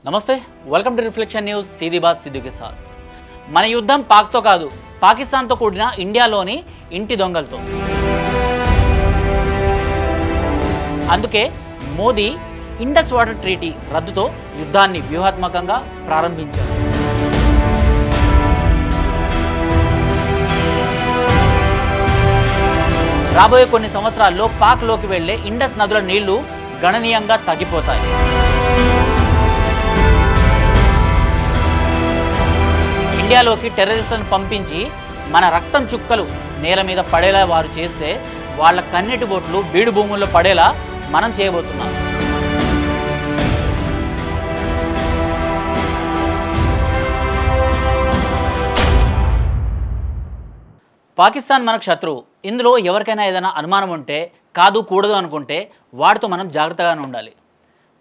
నమస్తే, welcome to reflection news. సీదీ బాత్ సిద్ధు కే సాత్. మన యుద్ధం పాక్తో కాదు, పాకిస్తాన్తో కూడిన ఇండియాలోని ఇంటి దొంగలతో. అందుకే మోదీ ఇండస్ వాటర్ ట్రీటీ రద్దుతో యుద్ధాన్ని వ్యూహాత్మకంగా ప్రారంభించారు. రాబోయే కొన్ని సంవత్సరాల్లో పాక్లోకి వెళ్లే ఇండస్ నదుల నీళ్లు గణనీయంగా తగ్గిపోతాయి. ఇండియాలోకి టెర్రరిస్టులను పంపించి మన రక్తం చుక్కలు నేల మీద పడేలా వారు చేస్తే వాళ్ళ కన్నెటి బొట్లు బీడు భూముల్లో పడేలా మనం చేయబోతున్నాం. పాకిస్తాన్ మనకు శత్రువు. ఇందులో ఎవరికైనా ఏదైనా అనుమానం ఉంటే, కాదు కూడదు అనుకుంటే వాటితో మనం జాగ్రత్తగానే ఉండాలి.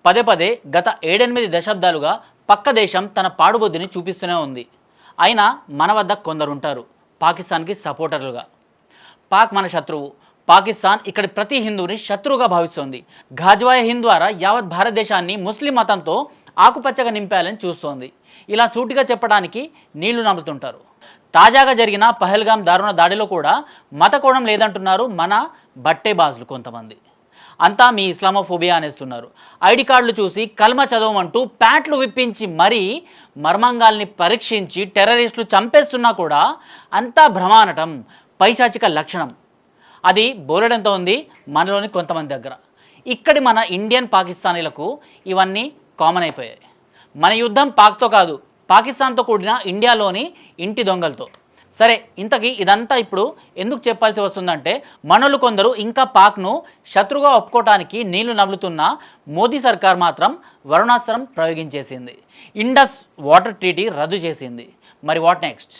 పదే పదే గత 7-8 దశాబ్దాలుగా పక్క దేశం తన పాడుబొద్దుని చూపిస్తూనే ఉంది. అయినా మన వద్ద కొందరుంటారు పాకిస్తాన్కి సపోర్టర్లుగా. పాక్ మన శత్రువు. పాకిస్తాన్ ఇక్కడి ప్రతి హిందువుని శత్రువుగా భావిస్తోంది. ఘాజ్వాయ హింద్ ద్వారా యావత్ భారతదేశాన్ని ముస్లిం మతంతో ఆకుపచ్చగా నింపాలని చూస్తోంది. ఇలా సూటిగా చెప్పడానికి నీళ్లు నమ్ముతుంటారు. తాజాగా జరిగిన పహల్గాం దారుణ దాడిలో కూడా మత కోణం లేదంటున్నారు మన బట్టేబాజులు కొంతమంది. అంతా మీ ఇస్లామోఫోబియా అనేస్తున్నారు. ఐడి కార్డులు చూసి కల్మ చదవమంటూ ప్యాంట్లు విప్పించి మరీ మర్మంగాల్ని పరీక్షించి టెర్రరిస్టులు చంపేస్తున్నా కూడా అంతా భ్రమానటం, పైశాచిక లక్షణం. అది బోలెడంతో ఉంది మనలోని కొంతమంది దగ్గర. ఇక్కడి మన ఇండియన్ పాకిస్తానీలకు ఇవన్నీ కామన్ అయిపోయాయి. మన యుద్ధం పాక్తో కాదు, పాకిస్తాన్తో కూడిన ఇండియాలోని ఇంటి దొంగలతో. సరే, ఇంతకీ ఇదంతా ఇప్పుడు ఎందుకు చెప్పాల్సి వస్తుందంటే, మనోళ్ళు కొందరు ఇంకా పాక్ను శత్రువుగా ఒప్పుకోవటానికి నీళ్లు నవ్వులుతున్న మోదీ సర్కార్ మాత్రం వరుణాస్త్రం ప్రయోగించేసింది. ఇండస్ వాటర్ ట్రీటీ రద్దు చేసింది. మరి what next?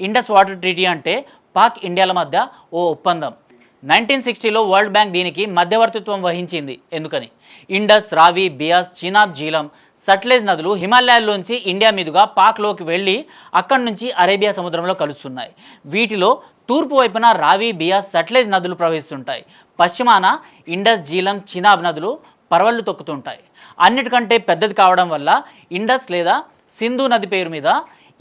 Indus water treaty అంటే పాక్ ఇండియాల మధ్య ఓ ఒప్పందం. 1960లో వరల్డ్ బ్యాంక్ దీనికి మధ్యవర్తిత్వం వహించింది. ఎందుకని? ఇండస్, రావి, బియాస్, చినాబ్, జీలం, సట్లెజ్ నదులు హిమాలయాల్లోంచి ఇండియా మీదుగా పాక్లోకి వెళ్ళి అక్కడి నుంచి అరేబియా సముద్రంలో కలుస్తున్నాయి. వీటిలో తూర్పు వైపున రావి, బియాస్, సట్లెజ్ నదులు ప్రవహిస్తుంటాయి. పశ్చిమాన ఇండస్, జీలం, చినాబ్ నదులు పరవళ్లు తొక్కుతుంటాయి. అన్నిటికంటే పెద్దది కావడం వల్ల ఇండస్ లేదా సింధు నది పేరు మీద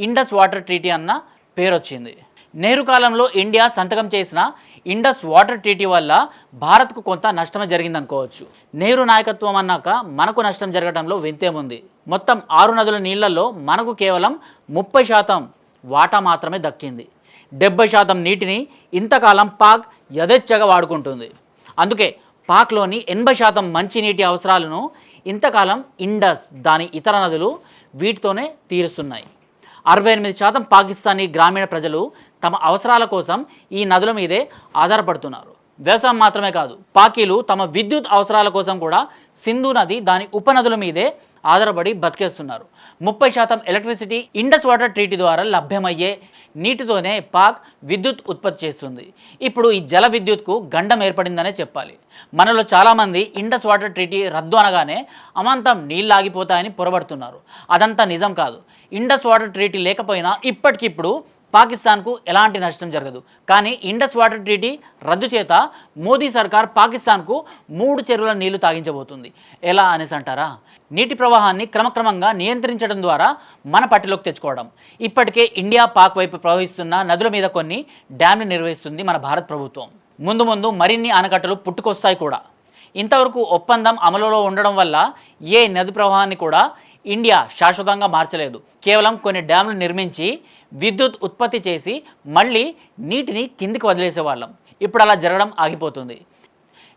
ఇండస్ వాటర్ ట్రీటీ అన్న పేరు వచ్చింది. నెహ్రూ కాలంలో ఇండియా సంతకం చేసిన ఇండస్ వాటర్ ట్రీటీ వల్ల భారత్కు కొంత నష్టమే జరిగిందనుకోవచ్చు. నెహ్రూ నాయకత్వం అన్నాక మనకు నష్టం జరగడంలో వింతేముంది. మొత్తం 6 నదుల నీళ్లలో మనకు కేవలం 30% వాటా మాత్రమే దక్కింది. 70% నీటిని ఇంతకాలం పాక్ యథేచ్ఛగా వాడుకుంటుంది. అందుకే పాక్లోని 80% మంచినీటి అవసరాలను ఇంతకాలం ఇండస్, దాని ఇతర నదులు వీటితోనే తీరుస్తున్నాయి. 68% పాకిస్తానీ గ్రామీణ ప్రజలు తమ అవసరాల కోసం ఈ నదుల మీదే ఆధారపడుతున్నారు. వ్యవసాయం మాత్రమే కాదు, పాకీలు తమ విద్యుత్ అవసరాల కోసం కూడా సింధు నది, దాని ఉపనదుల మీదే ఆధారపడి బతికేస్తున్నారు. 30% ఎలక్ట్రిసిటీ ఇండస్ వాటర్ ట్రీటీ ద్వారా లభ్యమయ్యే నీటితోనే పాక్ విద్యుత్ ఉత్పత్తి చేస్తుంది. ఇప్పుడు ఈ జల విద్యుత్కు గండం ఏర్పడిందనే చెప్పాలి. మనలో చాలామంది ఇండస్ వాటర్ ట్రీటీ రద్దు అనగానే అమాంతం నీళ్ళు ఆగిపోతాయని పొరబడుతున్నారు. అదంతా నిజం కాదు. ఇండస్ వాటర్ ట్రీటీ లేకపోయినా ఇప్పటికిప్పుడు పాకిస్తాన్కు ఎలాంటి నష్టం జరగదు. కానీ ఇండస్ వాటర్ ట్రీటీ రద్దు చేత మోదీ సర్కార్ పాకిస్తాన్కు 3 చెరువుల నీళ్లు తాగించబోతుంది. ఎలా అనేసి అంటారా? నీటి ప్రవాహాన్ని క్రమక్రమంగా నియంత్రించడం ద్వారా మన పట్టిలోకి తెచ్చుకోవడం. ఇప్పటికే ఇండియా పాక్ వైపు ప్రవహిస్తున్న నదుల మీద కొన్ని డ్యామ్లు నిర్వహిస్తుంది మన భారత ప్రభుత్వం. ముందు ముందు మరిన్ని ఆనకట్టలు పుట్టుకొస్తాయి కూడా. ఇంతవరకు ఒప్పందం అమలులో ఉండడం వల్ల ఏ నది ప్రవాహాన్ని కూడా ఇండియా శాశ్వతంగా మార్చలేదు. కేవలం కొన్ని డ్యామ్లు నిర్మించి విద్యుత్ ఉత్పత్తి చేసి మళ్ళీ నీటిని కిందికి వదిలేసేవాళ్ళం. ఇప్పుడు అలా జరగడం ఆగిపోతుంది.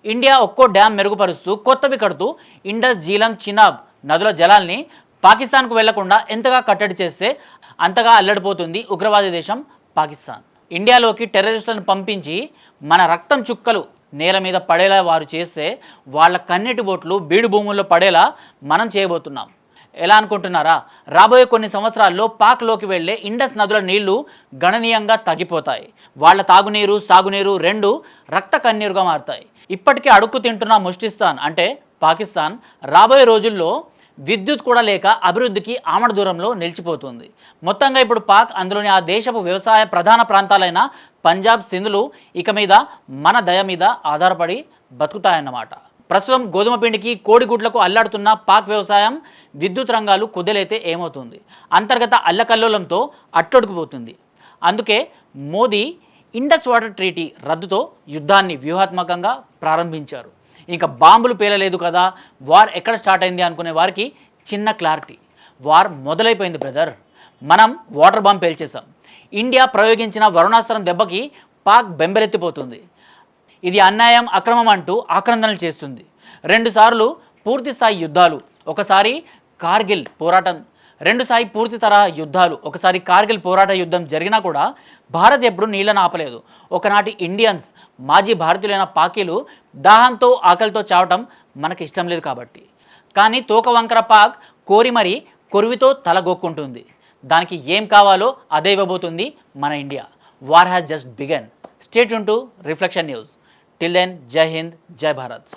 ఇండియా ఒక్కో డ్యామ్ మెరుగుపరుస్తూ కొత్తవి కడుతూ ఇండస్, జీలం, చినాబ్ నదుల జలాల్ని పాకిస్తాన్కు వెళ్లకుండా ఎంతగా కట్టడి చేస్తే అంతగా అల్లడిపోతుంది ఉగ్రవాది దేశం పాకిస్తాన్. ఇండియాలోకి టెర్రరిస్టులను పంపించి మన రక్తం చుక్కలు నేల మీద పడేలా వారు చేస్తే వాళ్ళ కన్నెటి బొట్లు బీడు భూముల్లో పడేలా మనం చేయబోతున్నాం. ఎలా అనుకుంటున్నారా? రాబోయే కొన్ని సంవత్సరాల్లో పాక్లోకి వెళ్లే ఇండస్ నదుల నీళ్లు గణనీయంగా తగ్గిపోతాయి. వాళ్ళ తాగునీరు, సాగునీరు రెండు రక్త కన్నీరుగా మారుతాయి. ఇప్పటికే అడుక్కు తింటున్న ముష్టిస్తాన్ అంటే పాకిస్తాన్ రాబోయే రోజుల్లో విద్యుత్ కూడా లేక అభివృద్ధికి ఆమడ దూరంలో నిలిచిపోతుంది. మొత్తంగా ఇప్పుడు పాక్, అందులోని ఆ దేశపు వ్యవసాయ ప్రధాన ప్రాంతాలైన పంజాబ్, సింధులు ఇక మీద మన దయ మీద ఆధారపడి బతుకుతాయన్నమాట. ప్రస్తుతం గోధుమ పిండికి కోడిగుడ్లకు అల్లాడుతున్న పాక్ వ్యవసాయం విద్యుత్ రంగాలు కుదలైతే ఏమవుతుంది? అంతర్గత అల్లకల్లోలంతో అట్టొడుకుపోతుంది. అందుకే మోదీ ఇండస్ వాటర్ ట్రీటీ రద్దుతో యుద్ధాన్ని వ్యూహాత్మకంగా ప్రారంభించారు. ఇంకా బాంబులు పేలలేదు కదా, వార్ ఎక్కడ స్టార్ట్ అయింది అనుకునే వారికి చిన్న క్లారిటీ. వార్ మొదలైపోయింది బ్రదర్. మనం వాటర్ బాంబ్ పేల్చేసాం. ఇండియా ప్రయోగించిన వరుణాస్త్రం దెబ్బకి పాక్ బెంబెలెత్తిపోతుంది. ఇది అన్యాయం, అక్రమం అంటూ ఆక్రందనలు చేస్తుంది. 2 సార్లు పూర్తి స్థాయి యుద్ధాలు, ఒకసారి కార్గిల్ పోరాటం, 2 సారి పూర్తి తరహా యుద్ధాలు, ఒకసారి కార్గిల్ పోరాట యుద్ధం జరిగినా కూడా భారత్ ఎప్పుడు నీళ్ళను ఆపలేదు. ఒకనాటి ఇండియన్స్, మాజీ భారతీయులైన పాకీలు దాహంతో ఆకలితో చావటం మనకి ఇష్టం లేదు కాబట్టి. కానీ తోక వంకర పాక్ కోరి మరీ కొరివితో తలగొక్కుంటుంది. దానికి ఏం కావాలో అదే ఇవ్వబోతుంది మన India. War has just begun. Stay tuned to reflection News. Till then, జై హింద్, జై భారత్.